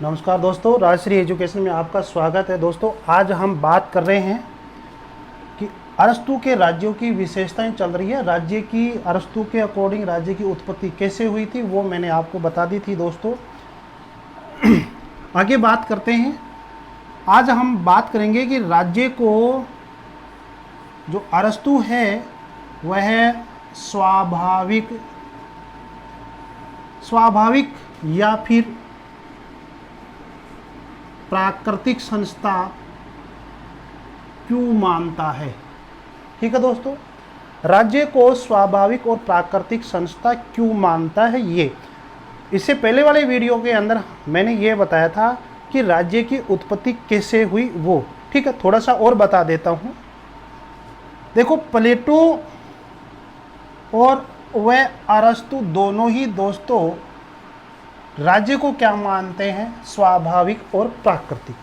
नमस्कार दोस्तों, राजश्री एजुकेशन में आपका स्वागत है। दोस्तों, आज हम बात कर रहे हैं कि अरस्तु के राज्यों की विशेषताएं चल रही है। राज्य की अरस्तु के अकॉर्डिंग राज्य की उत्पत्ति कैसे हुई थी वो मैंने आपको बता दी थी। दोस्तों आगे बात करते हैं। आज हम बात करेंगे कि राज्य को जो अरस्तु है वह स्वाभाविक या फिर प्राकृतिक संस्था क्यों मानता है। ठीक है दोस्तों, राज्य को स्वाभाविक और प्राकृतिक संस्था क्यों मानता है। ये इससे पहले वाले वीडियो के अंदर मैंने ये बताया था कि राज्य की उत्पत्ति कैसे हुई वो। ठीक है, थोड़ा सा और बता देता हूँ। देखो, प्लेटो और वह अरस्तु दोनों ही दोस्तों राज्य को क्या मानते हैं, स्वाभाविक और प्राकृतिक।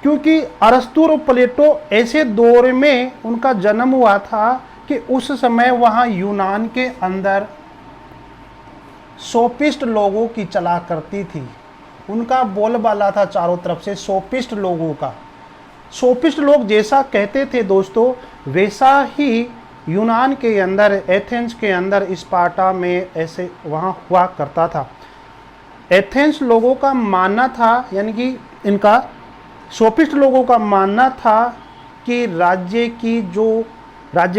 क्योंकि अरस्तु और प्लेटो ऐसे दौर में उनका जन्म हुआ था कि उस समय वहाँ यूनान के अंदर सोफिस्ट लोगों की चला करती थी। उनका बोलबाला था चारों तरफ से सोफिस्ट लोगों का। सोफिस्ट लोग जैसा कहते थे दोस्तों, वैसा ही यूनान के अंदर, एथेंस के अंदर, स्पार्टा में ऐसे वहाँ हुआ करता था। एथेंस लोगों का मानना था, यानी कि इनका सोफिस्ट लोगों का मानना था कि राज्य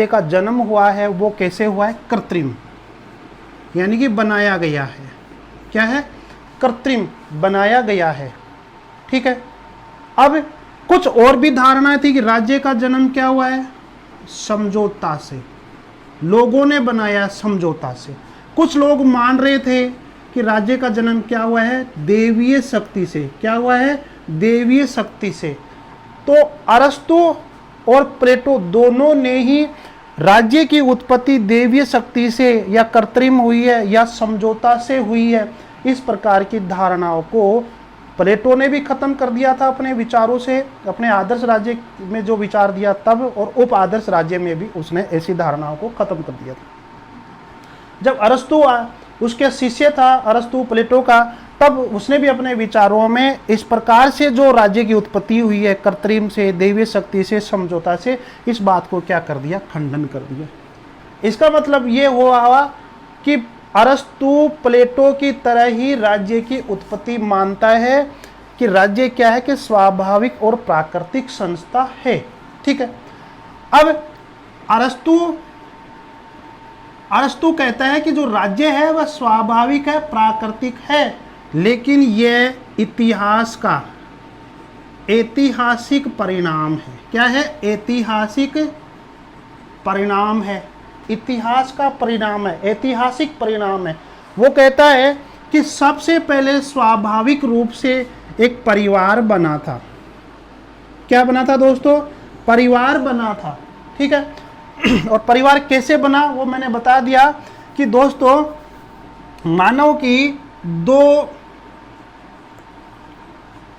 का जन्म हुआ है वो कैसे हुआ है, कृत्रिम, यानी कि बनाया गया है। क्या है, कृत्रिम बनाया गया है। ठीक है, अब कुछ और भी धारणाएं थी कि राज्य का जन्म क्या हुआ है, समझौता से, लोगों ने बनाया समझौता से। कुछ लोग मान रहे थे कि राज्य का जन्म क्या हुआ है, देवीय शक्ति से। क्या हुआ है, देवीय शक्ति से। तो अरस्तु और प्लेटो दोनों ने ही राज्य की उत्पत्ति देवीय शक्ति से या कृत्रिम हुई है या समझौता से हुई है, इस प्रकार की धारणाओं को प्लेटो ने भी खत्म कर दिया था अपने विचारों से। अपने आदर्श राज्य में जो विचार दिया तब, और उप आदर्श राज्य में भी उसने ऐसी धारणाओं को खत्म कर दिया था। जब अरस्तु उसके शिष्य था, अरस्तु प्लेटो का, तब उसने भी अपने विचारों में इस प्रकार से जो राज्य की उत्पत्ति हुई है, कृत्रिम से, देवीय शक्ति से, समझौता से, इस बात को क्या कर दिया, खंडन कर दिया। इसका मतलब ये हुआ कि अरस्तु प्लेटो की तरह ही राज्य की उत्पत्ति मानता है कि राज्य क्या है, कि स्वाभाविक और प्राकृतिक संस्था है। ठीक है, अब अरस्तु कहता है कि जो राज्य है वह स्वाभाविक है, प्राकृतिक है, लेकिन यह इतिहास का ऐतिहासिक परिणाम है। क्या है, ऐतिहासिक परिणाम है, इतिहास का परिणाम है, ऐतिहासिक परिणाम है। वो कहता है कि सबसे पहले स्वाभाविक रूप से एक परिवार बना था। क्या बना था दोस्तों, परिवार बना था। ठीक है, और परिवार कैसे बना वो मैंने बता दिया कि दोस्तों मानव की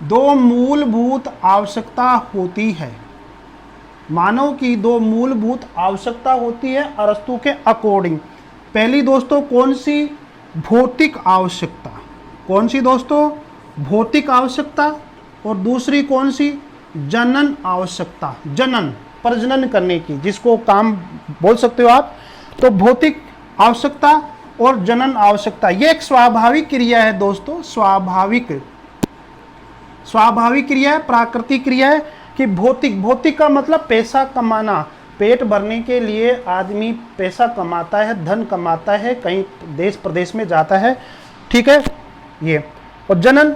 दो मूलभूत आवश्यकता होती है। मानव की दो मूलभूत आवश्यकता होती है अरस्तु के अकॉर्डिंग। पहली दोस्तों कौन सी, भौतिक आवश्यकता। कौन सी दोस्तों, भौतिक आवश्यकता। और दूसरी कौन सी, जनन आवश्यकता, जनन, प्रजनन करने की, जिसको काम बोल सकते हो आप। तो भौतिक आवश्यकता और जनन आवश्यकता, ये एक स्वाभाविक क्रिया है दोस्तों। स्वाभाविक क्रिया है, प्राकृतिक क्रिया है। कि भौतिक का मतलब पैसा कमाना, पेट भरने के लिए आदमी पैसा कमाता है, धन कमाता है, कहीं देश प्रदेश में जाता है। ठीक है, ये। और जनन,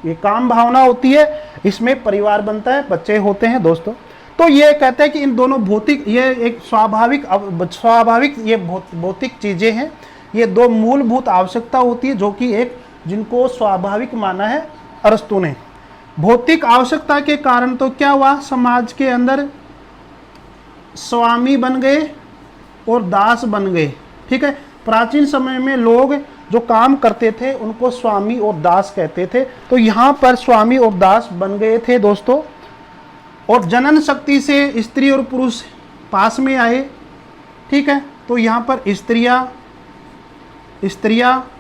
ये काम भावना होती है, इसमें परिवार बनता है, बच्चे होते हैं दोस्तों। तो ये कहते हैं कि इन दोनों भौतिक, ये एक स्वाभाविक ये भौतिक चीजें हैं। ये दो मूलभूत आवश्यकता होती है जो कि जिनको स्वाभाविक माना है अरस्तु ने। भौतिक आवश्यकता के कारण तो क्या हुआ, समाज के अंदर स्वामी बन गए और दास बन गए। ठीक है, प्राचीन समय में लोग जो काम करते थे उनको स्वामी और दास कहते थे। तो यहाँ पर स्वामी और दास बन गए थे दोस्तों। और जनन शक्ति से स्त्री और पुरुष पास में आए। ठीक है, तो यहाँ पर स्त्रियाँ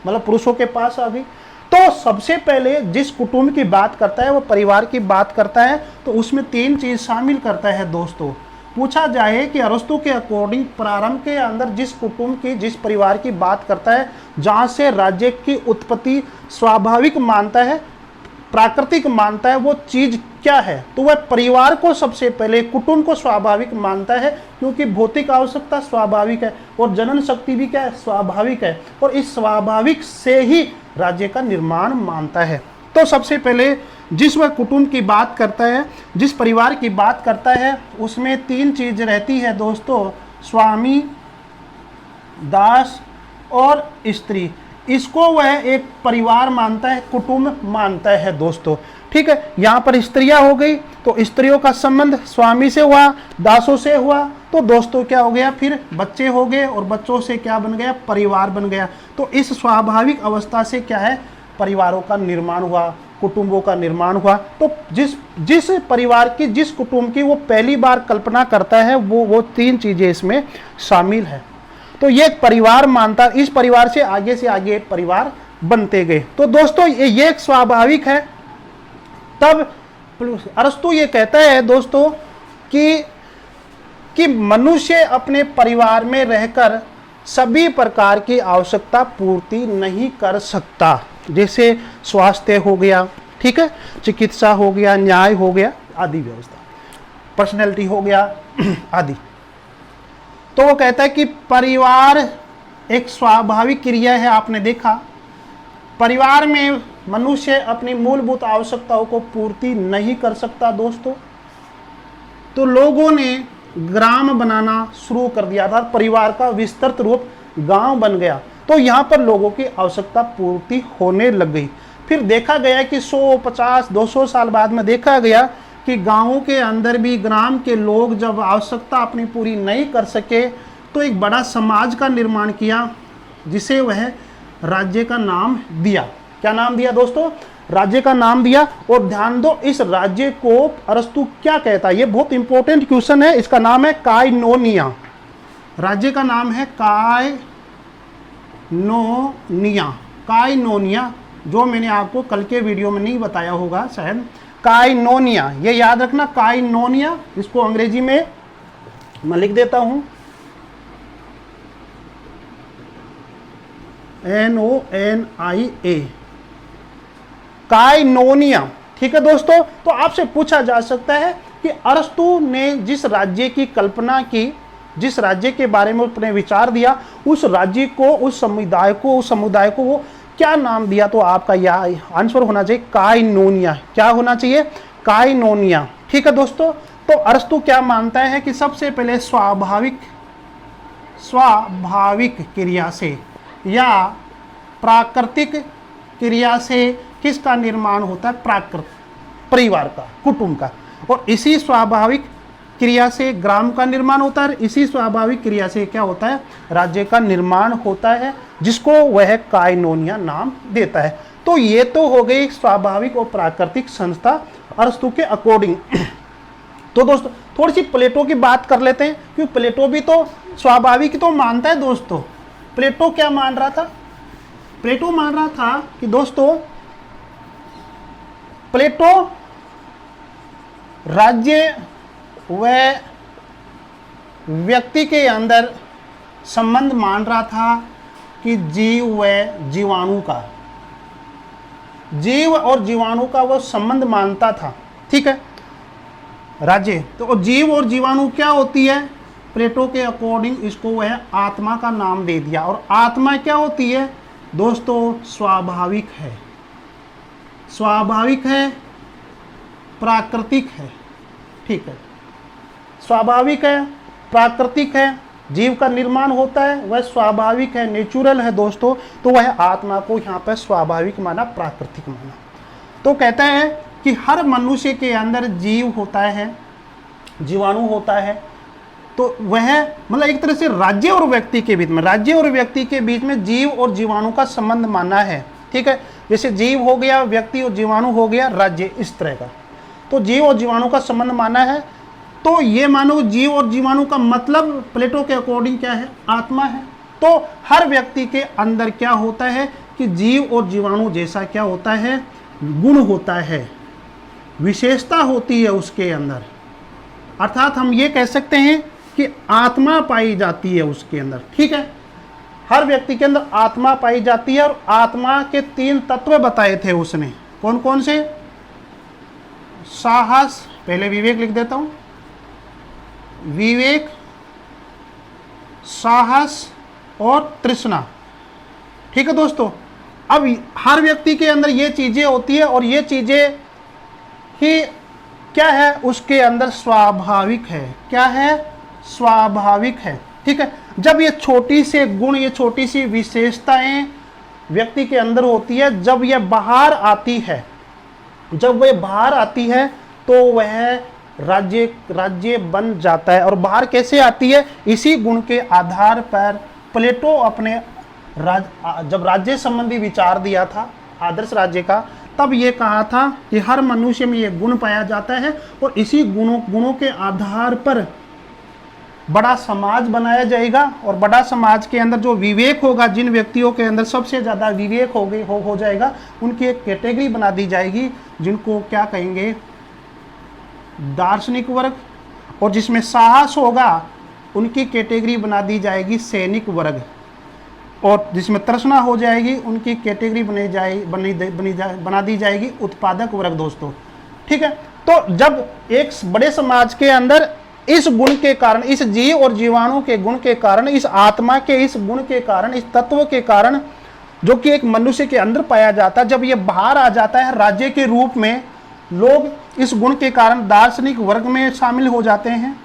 मतलब पुरुषों के पास आ गई। तो तो सबसे पहले जिस कुटुंब की बात करता है वो परिवार की बात करता है, तो उसमें 3 चीज शामिल करता है दोस्तों। पूछा जाए कि अरस्तु के अकॉर्डिंग प्रारंभ के अंदर जिस कुटुंब की, जिस परिवार की बात करता है, जहां से राज्य की उत्पत्ति स्वाभाविक मानता है, प्राकृतिक मानता है, वो चीज क्या है, तो वह परिवार को सबसे पहले, कुटुंब को स्वाभाविक मानता है, क्योंकि भौतिक आवश्यकता स्वाभाविक है और जनन शक्ति भी क्या है, स्वाभाविक है, और इस स्वाभाविक से ही राज्य का निर्माण मानता है। तो सबसे पहले जिस वह कुटुंब की बात करता है, जिस परिवार की बात करता है, उसमें 3 चीज रहती है दोस्तों, स्वामी, दास और स्त्री। इसको वह एक परिवार मानता है, कुटुंब मानता है दोस्तों। ठीक है, यहाँ पर स्त्रियां हो गई, तो स्त्रियों का संबंध स्वामी से हुआ, दासों से हुआ, तो दोस्तों क्या हो गया, फिर बच्चे हो गए, और बच्चों से क्या बन गया, परिवार बन गया। तो इस स्वाभाविक अवस्था से क्या है, परिवारों का निर्माण हुआ, कुटुंबों का निर्माण हुआ। तो जिस परिवार की, जिस कुटुंब की वो पहली बार कल्पना करता है, वो 3 चीजें इसमें शामिल है। तो ये एक परिवार मानता, इस परिवार से आगे परिवार बनते गए। तो दोस्तों ये एक स्वाभाविक है। तब अरस्तु ये कहता है दोस्तों कि मनुष्य अपने परिवार में रहकर सभी प्रकार की आवश्यकता पूर्ति नहीं कर सकता, जैसे स्वास्थ्य हो गया, ठीक है, चिकित्सा हो गया, न्याय हो गया, आदि व्यवस्था, पर्सनैलिटी हो गया आदि। तो वो कहता है कि परिवार एक स्वाभाविक क्रिया है। आपने देखा, परिवार में मनुष्य अपनी मूलभूत आवश्यकताओं को पूर्ति नहीं कर सकता दोस्तों। तो लोगों ने ग्राम बनाना शुरू कर दिया था, परिवार का विस्तृत रूप गांव बन गया। तो यहाँ पर लोगों की आवश्यकता पूर्ति होने लग गई। फिर देखा गया कि 100, 50, 200 साल बाद में देखा गया कि गांवों के अंदर भी ग्राम के लोग जब आवश्यकता अपनी पूरी नहीं कर सके, तो एक बड़ा समाज का निर्माण किया, जिसे वह राज्य का नाम दिया। क्या नाम दिया दोस्तों? राज्य का नाम दिया। और ध्यान दो, इस राज्य को अरस्तु क्या कहता है, ये बहुत इंपॉर्टेंट क्वेश्चन है। इसका नाम है काइनोनिया। राज्य का नाम है काइनोनिया। काइनोनिया, जो मैंने आपको कल के वीडियो में नहीं बताया होगा शायद। काइनोनिया, ये याद रखना, काइनोनिया। इसको अंग्रेजी में मैं लिख देता हूं, NONIA, काइनोनिया। ठीक है दोस्तों। तो आपसे पूछा जा सकता है कि अरस्तु ने जिस राज्य की कल्पना की, जिस राज्य के बारे में उसने विचार दिया, उस राज्य को, उस समुदाय को वो क्या नाम दिया? तो आपका यह आंसर होना चाहिए काइनोनिया। क्या होना चाहिए? काइनोनिया। ठीक है दोस्तों। तो अरस्तु क्या मानता है कि सबसे पहले स्वाभाविक क्रिया से या प्राकृतिक क्रिया से किसका निर्माण होता है? परिवार का, कुटुंब का। और इसी स्वाभाविक क्रिया से ग्राम का निर्माण होता है, इसी स्वाभाविक क्रिया से क्या होता है? राज्य का निर्माण होता है, जिसको वह काइनोनिया नाम देता है। तो ये तो हो गई स्वाभाविक और प्राकृतिक संस्था अरस्तु के अकॉर्डिंग। तो दोस्तों थोड़ी सी प्लेटो की बात कर लेते हैं, क्योंकि प्लेटो भी तो स्वाभाविक तो मानता है दोस्तों। प्लेटो क्या मान रहा था? प्लेटो मान रहा था कि दोस्तों, प्लेटो राज्य व व्यक्ति के अंदर संबंध मान रहा था कि जीव व जीवाणु का, जीव और जीवाणु का वो संबंध मानता था। ठीक है, राज्य। तो जीव और जीवाणु क्या होती है? प्लेटो के अकॉर्डिंग इसको वह आत्मा का नाम दे दिया। और आत्मा क्या होती है दोस्तों? स्वाभाविक है, स्वाभाविक है, प्राकृतिक है। ठीक है, स्वाभाविक है, प्राकृतिक है, जीव का निर्माण होता है, वह स्वाभाविक है, नेचुरल है दोस्तों। तो वह आत्मा को यहाँ पर स्वाभाविक माना, प्राकृतिक माना। तो कहता है कि हर मनुष्य के अंदर जीव होता है, जीवाणु होता है। तो वह मतलब एक तरह से राज्य और व्यक्ति के बीच में, राज्य और व्यक्ति के बीच में जीव और जीवाणु का संबंध माना है। ठीक है, जैसे जीव हो गया व्यक्ति और जीवाणु हो गया राज्य, इस तरह का। तो जीव और जीवाणु का संबंध माना है। तो ये मानो जीव और जीवाणु का मतलब प्लेटो के अकॉर्डिंग क्या है? आत्मा है। तो हर व्यक्ति के अंदर क्या होता है कि जीव और जीवाणु जैसा क्या होता है, गुण होता है, विशेषता होती है उसके अंदर। अर्थात हम ये कह सकते हैं कि आत्मा पाई जाती है उसके अंदर। ठीक है, हर व्यक्ति के अंदर आत्मा पाई जाती है। और आत्मा के 3 तत्व बताए थे उसने, कौन कौन से? साहस, पहले विवेक लिख देता हूं, विवेक, साहस और तृष्णा। ठीक है दोस्तों, अब हर व्यक्ति के अंदर ये चीजें होती है और ये चीजें ही क्या है, उसके अंदर स्वाभाविक है। क्या है? स्वाभाविक है। ठीक है, जब ये छोटी से गुण, ये छोटी सी विशेषताएं व्यक्ति के अंदर होती है, जब ये बाहर आती है, जब वह बाहर आती है तो वह राज्य बन जाता है। और बाहर कैसे आती है? इसी गुण के आधार पर प्लेटो अपने जब राज्य संबंधी विचार दिया था, आदर्श राज्य का, तब ये कहा था कि हर मनुष्य में ये गुण पाया जाता है और इसी गुणों के आधार पर बड़ा समाज बनाया जाएगा। और बड़ा समाज के अंदर जो विवेक होगा, जिन व्यक्तियों के अंदर सबसे ज़्यादा विवेक हो जाएगा, उनकी एक कैटेगरी बना दी जाएगी, जिनको क्या कहेंगे? दार्शनिक वर्ग। और जिसमें साहस होगा, उनकी कैटेगरी बना दी जाएगी सैनिक वर्ग। और जिसमें तृष्णा हो जाएगी, उनकी कैटेगरी बना दी जाएगी उत्पादक वर्ग दोस्तों। ठीक है, तो जब एक बड़े समाज के अंदर इस गुण के कारण, इस जीव और जीवाणु के गुण के कारण, इस आत्मा के इस गुण के कारण, इस तत्व के कारण, जो कि एक मनुष्य के अंदर पाया जाता है, जब ये बाहर आ जाता है राज्य के रूप में, लोग इस गुण के कारण दार्शनिक वर्ग में शामिल हो जाते हैं,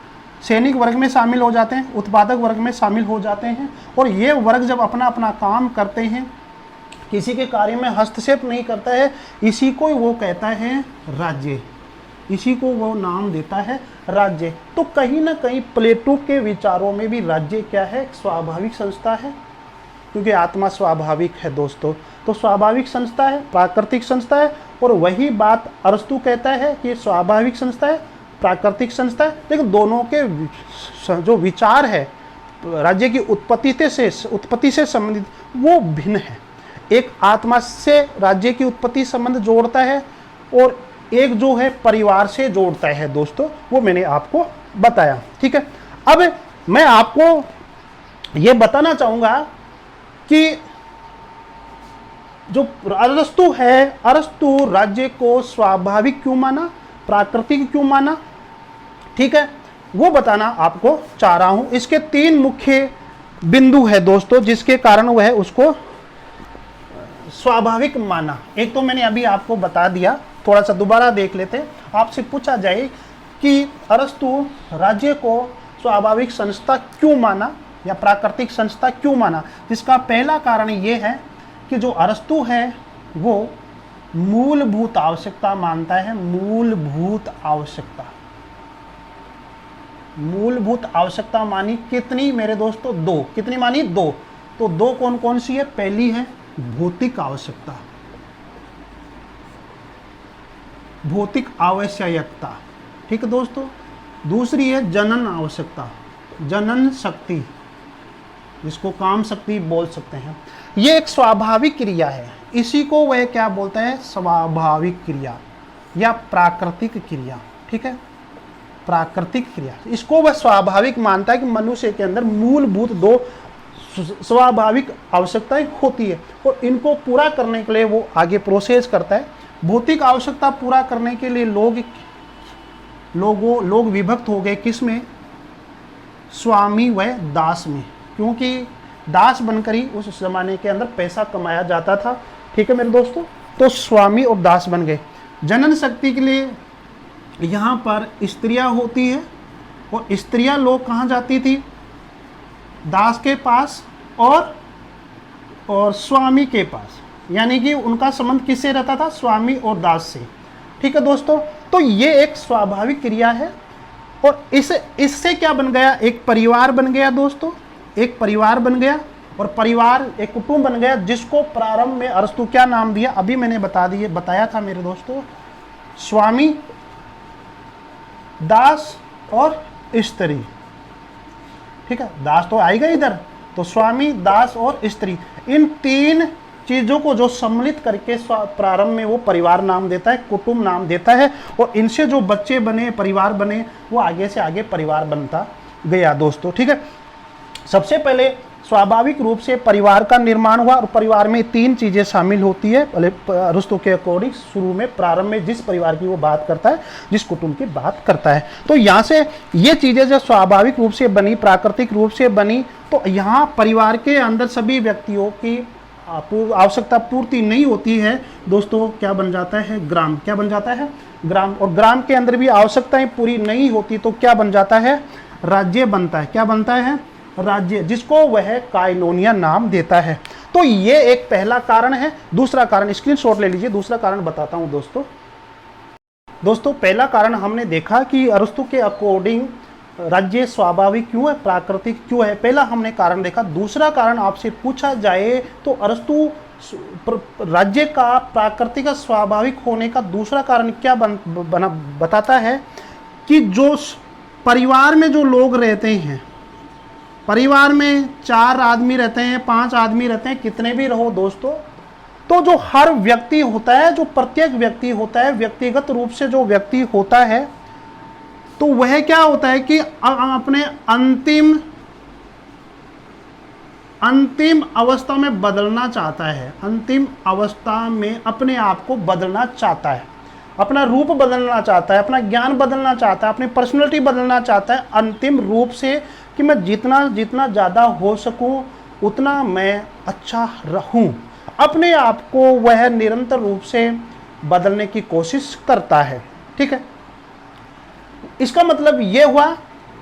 सैनिक वर्ग में शामिल हो जाते हैं, उत्पादक वर्ग में शामिल हो जाते हैं। और ये वर्ग जब अपना अपना काम करते हैं, किसी के कार्य में हस्तक्षेप नहीं करता है, इसी को वो कहता है राज्य, इसी को वो नाम देता है राज्य। तो कहीं ना कहीं प्लेटो के विचारों में भी राज्य क्या है? स्वाभाविक संस्था है, क्योंकि आत्मा स्वाभाविक है दोस्तों। तो स्वाभाविक संस्था है, प्राकृतिक संस्था है। और वही बात अरस्तु कहता है कि स्वाभाविक संस्था है, प्राकृतिक संस्था है। लेकिन दोनों के जो विचार है राज्य की उत्पत्ति से संबंधित, वो भिन्न है। एक आत्मा से राज्य की उत्पत्ति संबंध जोड़ता है और एक जो है परिवार से जोड़ता है दोस्तों, वो मैंने आपको बताया। ठीक है, अब मैं आपको ये बताना चाहूंगा कि जो अरस्तु है, अरस्तु राज्य को स्वाभाविक क्यों माना, प्राकृतिक क्यों माना, ठीक है, वो बताना आपको चाह रहा हूं। इसके 3 मुख्य बिंदु है दोस्तों, जिसके कारण वह उसको स्वाभाविक माना। एक तो मैंने अभी आपको बता दिया, थोड़ा सा दोबारा देख लेते हैं। आपसे पूछा जाए कि अरस्तु राज्य को स्वाभाविक संस्था क्यों माना या प्राकृतिक संस्था क्यों माना, जिसका पहला कारण ये है कि जो अरस्तु है वो मूलभूत आवश्यकता मानता है। मूलभूत आवश्यकता, मूलभूत आवश्यकता मानी कितनी मेरे दोस्तों? 2। कितनी मानी? 2। तो 2 कौन कौन सी है? पहली है भौतिक आवश्यकता, भौतिक आवश्यकता, ठीक है दोस्तों। दूसरी है जनन आवश्यकता, जनन शक्ति, जिसको काम शक्ति बोल सकते हैं। ये एक स्वाभाविक क्रिया है, इसी को वह क्या बोलता है? स्वाभाविक क्रिया या प्राकृतिक क्रिया। ठीक है, प्राकृतिक क्रिया, इसको वह स्वाभाविक मानता है कि मनुष्य के अंदर मूलभूत 2 स्वाभाविक आवश्यकताएं होती है और इनको पूरा करने के लिए वो आगे प्रोसेस करता है। भौतिक आवश्यकता पूरा करने के लिए लोग विभक्त हो गए, किस में? स्वामी व दास में, क्योंकि दास बनकर ही उस जमाने के अंदर पैसा कमाया जाता था। ठीक है मेरे दोस्तों, तो स्वामी और दास बन गए। जनन शक्ति के लिए यहाँ पर स्त्रियां होती है और स्त्रियां लोग कहाँ जाती थी? दास के पास और स्वामी के पास, यानी कि उनका संबंध किससे रहता था? स्वामी और दास से। ठीक है दोस्तों, तो ये एक स्वाभाविक क्रिया है और इससे क्या बन गया? एक परिवार बन गया दोस्तों, एक परिवार बन गया और परिवार एक कुटुंब बन गया, जिसको प्रारंभ में अरस्तु क्या नाम दिया? अभी मैंने बताया था मेरे दोस्तों, स्वामी, दास और स्त्री। ठीक है, दास तो आएगा इधर, तो स्वामी, दास और स्त्री, इन 3 चीज़ों को जो सम्मिलित करके प्रारंभ में वो परिवार नाम देता है, कुटुंब नाम देता है, और इनसे जो बच्चे बने, परिवार बने, वो आगे से आगे परिवार बनता गया दोस्तों। ठीक है, सबसे पहले स्वाभाविक रूप से परिवार का निर्माण हुआ, और परिवार में 3 चीज़ें शामिल होती है। पहले अरस्तु के अकॉर्डिंग शुरू में प्रारंभ में जिस परिवार की वो बात करता है, जिस कुटुंब की बात करता है, तो यहाँ से ये चीज़ें जब स्वाभाविक रूप से बनी, प्राकृतिक रूप से बनी, तो यहाँ परिवार के अंदर सभी व्यक्तियों की आवश्यकता पूर्ति नहीं होती है दोस्तों, क्या बन जाता है? ग्राम। क्या बन जाता है? ग्राम। और ग्राम के अंदर भी आवश्यकताएं पूरी नहीं होती तो क्या बन जाता है? राज्य बनता है। क्या बनता है? राज्य, जिसको वह काइनोनिया नाम देता है। तो ये एक पहला कारण है। दूसरा कारण, स्क्रीनशॉट ले लीजिए, दूसरा कारण बताता हूं दोस्तों। पहला कारण हमने देखा कि अरस्तु के अकॉर्डिंग राज्य स्वाभाविक क्यों है, प्राकृतिक क्यों है, पहला हमने कारण देखा। दूसरा कारण आपसे पूछा जाए तो अरस्तु राज्य का प्राकृतिक स्वाभाविक होने का दूसरा कारण क्या बताता है कि जो परिवार में जो लोग रहते हैं, परिवार में 4 आदमी रहते हैं, 5 आदमी रहते हैं, कितने भी रहो दोस्तों, तो जो हर व्यक्ति होता है, जो प्रत्येक व्यक्ति होता है, व्यक्तिगत रूप से जो व्यक्ति होता है, तो वह क्या होता है कि अपने अंतिम अवस्था में बदलना चाहता है, अंतिम अवस्था में अपने आप को बदलना चाहता है, अपना रूप बदलना चाहता है, अपना ज्ञान बदलना चाहता है, अपनी पर्सनैलिटी बदलना चाहता है अंतिम रूप से, कि मैं जितना ज़्यादा हो सकूं उतना मैं अच्छा रहूं। अपने आप को वह निरंतर रूप से बदलने की कोशिश करता है। ठीक है, इसका मतलब यह हुआ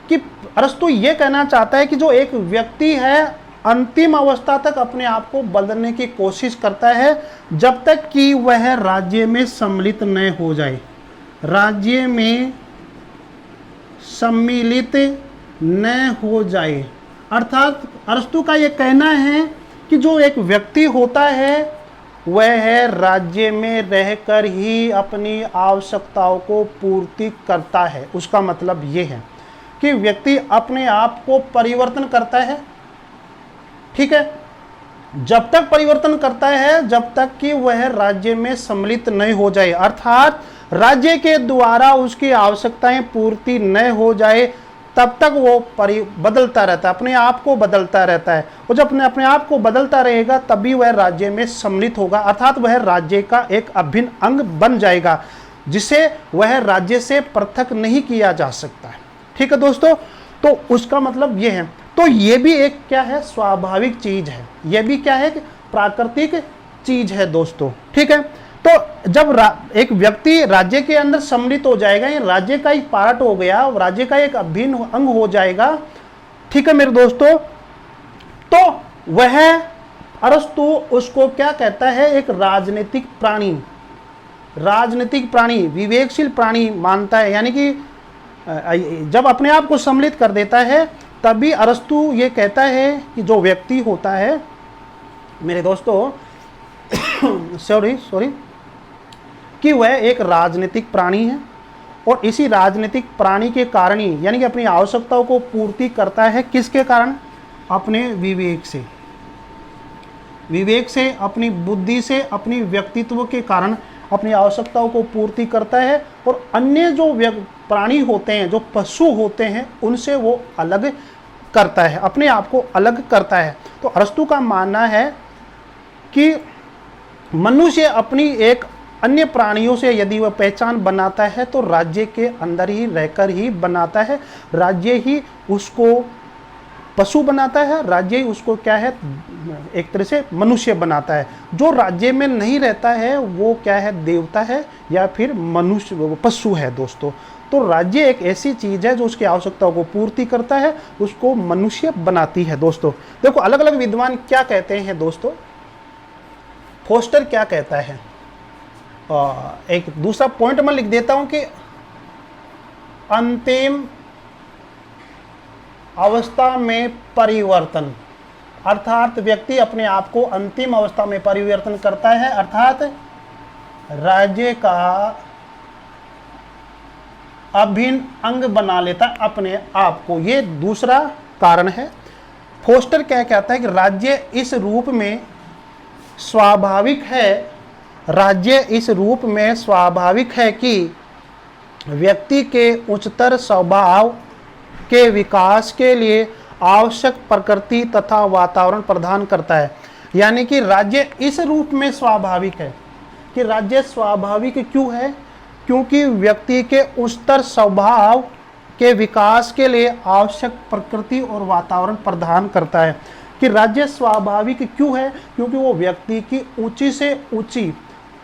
कि अरस्तु ये कहना चाहता है कि जो एक व्यक्ति है अंतिम अवस्था तक अपने आप को बदलने की कोशिश करता है, जब तक कि वह राज्य में सम्मिलित न हो जाए, राज्य में सम्मिलित न हो जाए। अर्थात अरस्तु का यह कहना है कि जो एक व्यक्ति होता है वह राज्य में रहकर ही अपनी आवश्यकताओं को पूर्ति करता है। उसका मतलब ये है कि व्यक्ति अपने आप को परिवर्तन करता है। ठीक है, जब तक परिवर्तन करता है जब तक कि वह राज्य में सम्मिलित नहीं हो जाए, अर्थात राज्य के द्वारा उसकी आवश्यकताएं पूर्ति न हो जाए, तब तक वो बदलता रहता है, अपने आप को बदलता रहता है। और जब अपने आप को बदलता रहेगा तभी वह राज्य में सम्मिलित होगा, अर्थात वह राज्य का एक अभिन्न अंग बन जाएगा, जिसे वह राज्य से पृथक नहीं किया जा सकता है। ठीक है दोस्तों, तो उसका मतलब ये है। तो ये भी एक क्या है? स्वाभाविक चीज है। ये भी क्या है? प्राकृतिक चीज है दोस्तों। ठीक है, तो जब एक व्यक्ति राज्य के अंदर सम्मिलित हो जाएगा, ये राज्य का एक पार्ट हो गया, राज्य का एक अभिन्न अंग हो जाएगा। ठीक है मेरे दोस्तों, तो वह अरस्तु उसको क्या कहता है? एक राजनीतिक प्राणी, विवेकशील प्राणी मानता है। यानी कि जब अपने आप को सम्मिलित कर देता है तभी अरस्तु ये कहता है कि जो व्यक्ति होता है मेरे दोस्तों सॉरी कि वह एक राजनीतिक प्राणी है, और इसी राजनीतिक प्राणी के कारण ही, यानी कि अपनी आवश्यकताओं को पूर्ति करता है। किसके कारण? अपने विवेक से, अपनी बुद्धि से, अपनी व्यक्तित्व के कारण अपनी आवश्यकताओं को पूर्ति करता है, और अन्य जो प्राणी होते हैं, जो पशु होते हैं, उनसे वो अलग करता है, अपने आप को अलग करता है। तो अरस्तु का मानना है कि मनुष्य अपनी एक अन्य प्राणियों से यदि वह पहचान बनाता है तो राज्य के अंदर ही रहकर ही बनाता है, राज्य ही उसको पशु बनाता है, राज्य ही उसको क्या है? एक तरह से मनुष्य बनाता है। जो राज्य में नहीं रहता है वो क्या है? देवता है या फिर मनुष्य, पशु है दोस्तों। तो राज्य एक ऐसी चीज है जो उसकी आवश्यकताओं को पूर्ति करता है, उसको मनुष्य बनाती है दोस्तों। देखो अलग अलग विद्वान क्या कहते हैं दोस्तों। फोस्टर क्या कहता है? एक दूसरा पॉइंट मैं लिख देता हूं कि अंतिम अवस्था में परिवर्तन, अर्थात व्यक्ति अपने आप को अंतिम अवस्था में परिवर्तन करता है, अर्थात राज्य का अभिन्न अंग बना लेता है अपने आप को। ये दूसरा कारण है। फोस्टर क्या कहता है कि राज्य इस रूप में स्वाभाविक है, राज्य इस रूप में स्वाभाविक है कि व्यक्ति के उच्चतर स्वभाव के विकास के लिए आवश्यक प्रकृति तथा वातावरण प्रदान करता है। यानी कि राज्य इस रूप में स्वाभाविक है कि राज्य स्वाभाविक क्यों है, क्योंकि व्यक्ति के उच्चतर स्वभाव के विकास के लिए आवश्यक प्रकृति और वातावरण प्रदान करता है। कि राज्य स्वाभाविक क्यों है, क्योंकि वो व्यक्ति की ऊंची से ऊंची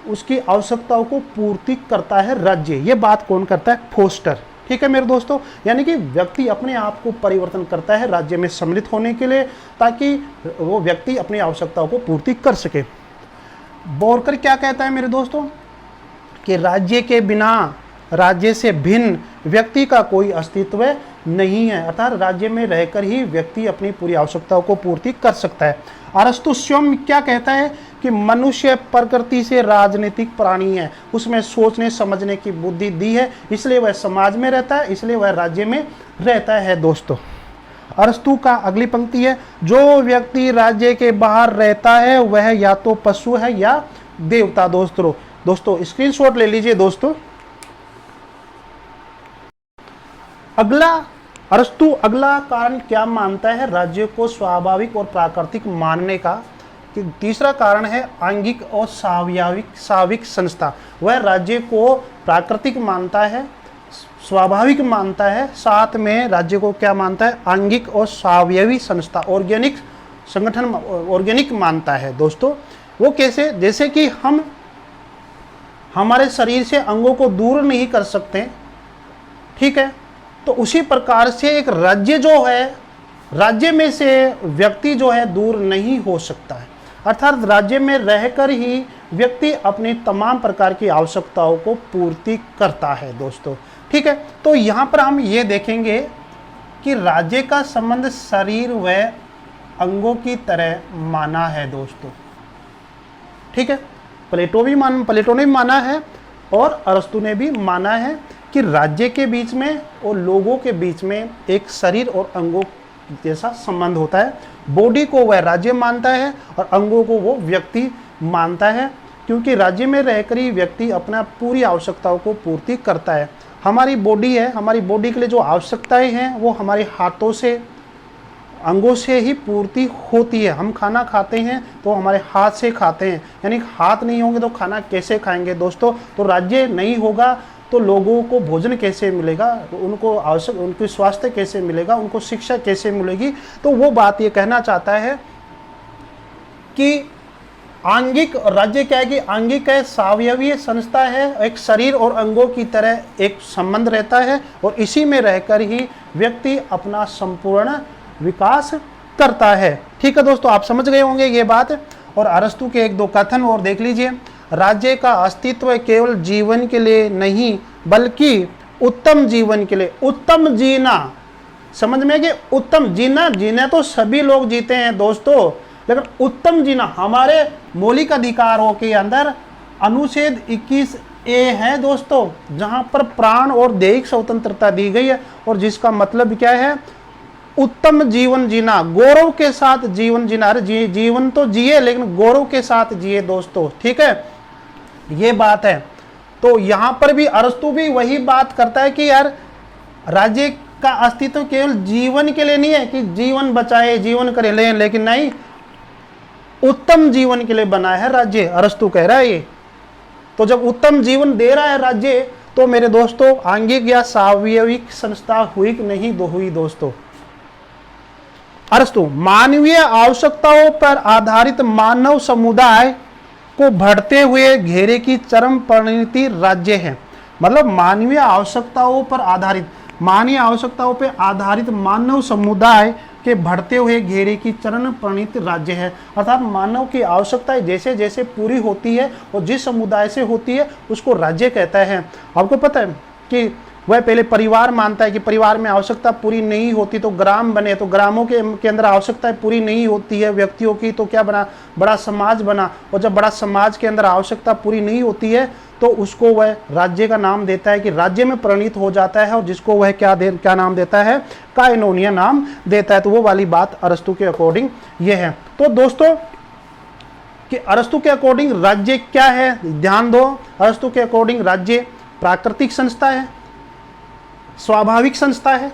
उसकी आवश्यकताओं को पूर्ति करता है राज्य। ये बात कौन करता है? फोस्टर। ठीक है मेरे दोस्तों, यानी कि व्यक्ति अपने आप को परिवर्तन करता है राज्य में सम्मिलित होने के लिए, ताकि वो व्यक्ति अपनी आवश्यकताओं को पूर्ति कर सके। बोरकर क्या कहता है मेरे दोस्तों कि राज्य के बिना, राज्य से भिन्न व्यक्ति का कोई अस्तित्व नहीं है, अर्थात राज्य में रहकर ही व्यक्ति अपनी पूरी आवश्यकताओं को पूर्ति कर सकता है। अरस्तु स्वयं क्या कहता है कि मनुष्य प्रकृति से राजनीतिक प्राणी है, उसमें सोचने समझने की बुद्धि दी है, इसलिए वह समाज में रहता है, इसलिए वह राज्य में रहता है। दोस्तों अरस्तु का अगली पंक्ति है, जो व्यक्ति राज्य के बाहर रहता है वह या तो पशु है या देवता। दोस्तों स्क्रीनशॉट ले लीजिए दोस्तों। अरस्तु अगला कारण क्या मानता है राज्य को स्वाभाविक और प्राकृतिक मानने का? कि तीसरा कारण है आंगिक और स्वाभाविक संस्था। वह राज्य को प्राकृतिक मानता है, स्वाभाविक मानता है, साथ में राज्य को क्या मानता है? आंगिक और स्वाभाविक संस्था, ऑर्गेनिक संगठन, ऑर्गेनिक मानता है। दोस्तों वो कैसे? जैसे कि हम हमारे शरीर से अंगों को दूर नहीं कर सकते, ठीक है, तो उसी प्रकार से एक राज्य जो है, राज्य में से व्यक्ति जो है दूर नहीं हो सकता है, अर्थात राज्य में रहकर ही व्यक्ति अपनी तमाम प्रकार की आवश्यकताओं को पूर्ति करता है। दोस्तों ठीक है, तो यहाँ पर हम ये देखेंगे कि राज्य का संबंध शरीर व अंगों की तरह माना है। दोस्तों ठीक है, प्लेटो ने भी माना है और अरस्तु ने भी माना है कि राज्य के बीच में और लोगों के बीच में एक शरीर और अंगों जैसा संबंध होता है। बॉडी को वह राज्य मानता है और अंगों को वो व्यक्ति मानता है, क्योंकि राज्य में रहकर ही व्यक्ति अपना पूरी आवश्यकताओं को पूर्ति करता है। हमारी बॉडी है, हमारी बॉडी के लिए जो आवश्यकताएं हैं वो हमारे हाथों से, अंगों से ही पूर्ति होती है। हम खाना खाते हैं तो हमारे हाथ से खाते हैं, यानी हाथ नहीं होंगे तो खाना कैसे खाएंगे दोस्तों? तो राज्य नहीं होगा तो लोगों को भोजन कैसे मिलेगा, उनको आवश्यक, उनकी स्वास्थ्य कैसे मिलेगा, उनको शिक्षा कैसे मिलेगी? तो वो बात ये कहना चाहता है कि आंगिक राज्य क्या है कि आंगिक है, स्वाभाविक संस्था है, एक शरीर और अंगों की तरह एक संबंध रहता है और इसी में रहकर ही व्यक्ति अपना संपूर्ण विकास करता है। ठीक है दोस्तों, आप समझ गए होंगे ये बात। और अरस्तु के एक दो कथन और देख लीजिए। राज्य का अस्तित्व केवल जीवन के लिए नहीं बल्कि उत्तम जीवन के लिए, उत्तम जीना, समझ में कि उत्तम जीना तो सभी लोग जीते हैं दोस्तों, लेकिन उत्तम जीना हमारे मौलिक अधिकारों के अंदर अनुच्छेद 21A है दोस्तों, जहां पर प्राण और दैहिक स्वतंत्रता दी गई है और जिसका मतलब क्या है? उत्तम जीवन जीना, गौरव के साथ जीवन जीना। अरे जीवन तो जिए लेकिन गौरव के साथ जिए दोस्तों, ठीक है, ये बात है। तो यहां पर भी अरस्तु भी वही बात करता है कि यार राज्य का अस्तित्व केवल जीवन के लिए नहीं है कि जीवन बचाए, जीवन करे, लेकिन नहीं, उत्तम जीवन के लिए बना है राज्य, अरस्तु कह रहा है ये। तो जब उत्तम जीवन दे रहा है राज्य, तो मेरे दोस्तों आंगिक या स्वाभाविक संस्था हुई कि नहीं हुई दोस्तों? अरस्तु मानवीय आवश्यकताओं पर आधारित मानव समुदाय को बढ़ते हुए घेरे की चरम परिणति राज्य है। मतलब मानवीय आवश्यकताओं पर आधारित मानव समुदाय के बढ़ते हुए घेरे की चरम परिणति राज्य है। अर्थात मानव की आवश्यकताएं जैसे जैसे पूरी होती है और जिस समुदाय से होती है उसको राज्य कहता है। आपको पता है कि वह पहले परिवार मानता है कि परिवार में आवश्यकता पूरी नहीं होती तो ग्राम बने, तो ग्रामों के अंदर आवश्यकताएं पूरी नहीं होती है व्यक्तियों की, तो क्या बना? बड़ा समाज बना। और जब बड़ा समाज के अंदर आवश्यकता पूरी नहीं होती है तो उसको वह राज्य का नाम देता है कि राज्य में परिणित हो जाता है, और जिसको वह क्या नाम देता है? काइनोनिया नाम देता है। तो वो वाली बात अरस्तु के अकॉर्डिंग ये है। तो दोस्तों कि अरस्तु के अकॉर्डिंग राज्य क्या है, ध्यान दो, अरस्तु के अकॉर्डिंग राज्य प्राकृतिक संस्था है, स्वाभाविक संस्था है,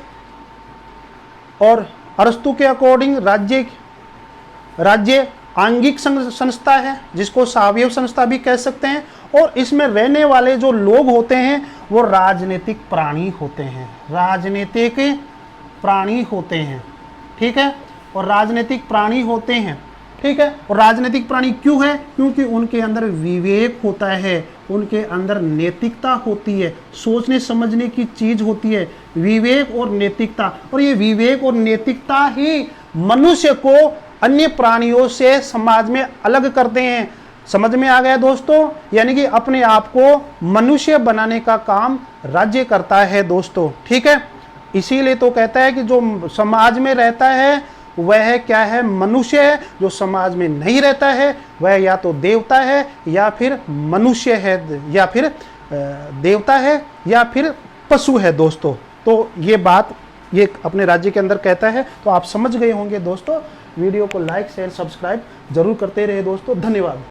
और अरस्तु के अकॉर्डिंग राज्य आंगिक संस्था है, जिसको सावयव संस्था भी कह सकते हैं, और इसमें रहने वाले जो लोग होते हैं वो राजनीतिक प्राणी होते हैं, राजनीतिक प्राणी होते हैं, ठीक है, और राजनीतिक प्राणी होते हैं, ठीक है। और राजनीतिक प्राणी क्यों है? क्योंकि उनके अंदर विवेक होता है, उनके अंदर नैतिकता होती है, सोचने समझने की चीज होती है, विवेक और नैतिकता। और ये विवेक और नैतिकता ही मनुष्य को अन्य प्राणियों से समाज में अलग करते हैं। समझ में आ गया दोस्तों? यानी कि अपने आप को मनुष्य बनाने का काम राज्य करता है दोस्तों, ठीक है। इसीलिए तो कहता है कि जो समाज में रहता है वह क्या है? मनुष्य है। जो समाज में नहीं रहता है वह या तो देवता है या फिर मनुष्य है, या फिर देवता है या फिर पशु है दोस्तों। तो ये बात ये अपने राज्य के अंदर कहता है। तो आप समझ गए होंगे दोस्तों। वीडियो को लाइक शेयर सब्सक्राइब जरूर करते रहे दोस्तों। धन्यवाद।